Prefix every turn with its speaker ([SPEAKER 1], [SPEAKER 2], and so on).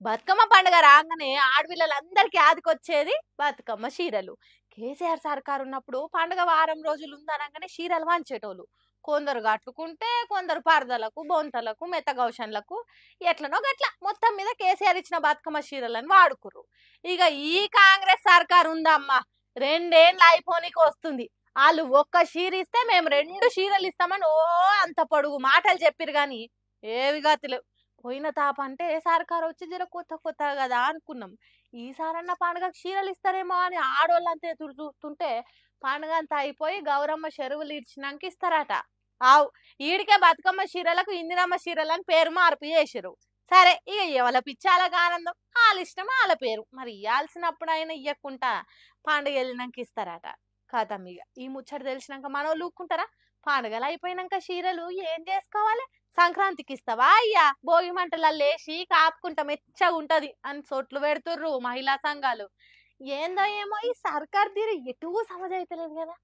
[SPEAKER 1] బతుకమ్మ పండుగ రాగానే ఆడపిల్లలందరికీ ఆదికొచ్చేది బతుకమ్మ చీరలు. కేసీఆర్ సర్కారు ఉన్నప్పుడు పండుగ వారం రోజులు ఉందనగానే చీరలు వంచేటోళ్ళు. కొందరు కట్టుకుంటే కొందరు పరదలకు బొంతలకు మెత్తగౌషన్లకు ఎట్లనో గట్ల మొత్తం మీద కేసీఆర్ ఇచ్చిన బతుకమ్మ చీరలను వాడుకుర్రు. ఇక ఈ కాంగ్రెస్ సర్కారు ఉందమ్మా, 2 ఏళ్ళు అయిపోనీకి వస్తుంది. వాళ్ళు ఒక్క చీర ఇస్తే మేము 2 చీరలు ఇస్తామని అంత పొడుగు మాటలు చెప్పిరు గాని ఏవి గతులు. పోయిన తాప అంటే సర్కారు వచ్చి జర కొత్త కొత్త కదా అనుకున్నాం. ఈసారన్న పండుగకు చీరలు ఇస్తారేమో అని ఆడోళ్ళంతా ఎదురు చూస్తుంటే పండుగ అంతా అయిపోయి గౌరమ్మ చెరువులు ఇడ్చినాక ఇస్తారట. ఆవు ఈడికే బతుకమ్మ చీరలకు ఇందిరమ్మ చీరలు అని పేరు మార్పు చేసిరు. సరే, ఇక ఎవల పిచ్చాలకు ఆనందం, వాళ్ళ ఇష్టం వాళ్ళ పేరు. మరి ఇవ్వాల్సినప్పుడు అయినా ఇవ్వకుండా పండుగ వెళ్ళినాక ఇస్తారట. కథం ఇక ఈ ముచ్చట తెలిసినాక మనోళ్ళు ఊక్కుంటారా? పండుగలు అయిపోయినాక చీరలు ఏం చేసుకోవాలి? సంక్రాంతికి ఇస్తావా అయ్యా? భోగి మంటలలో లేచి కాపుకుంటా మెచ్చగా ఉంటది అని సొట్లు పెడుతుర్రు మహిళా సంఘాలు. ఏందో ఏమో ఈ సర్కార్ తీరు ఎటు సమజ్ అయితలేదు కదా.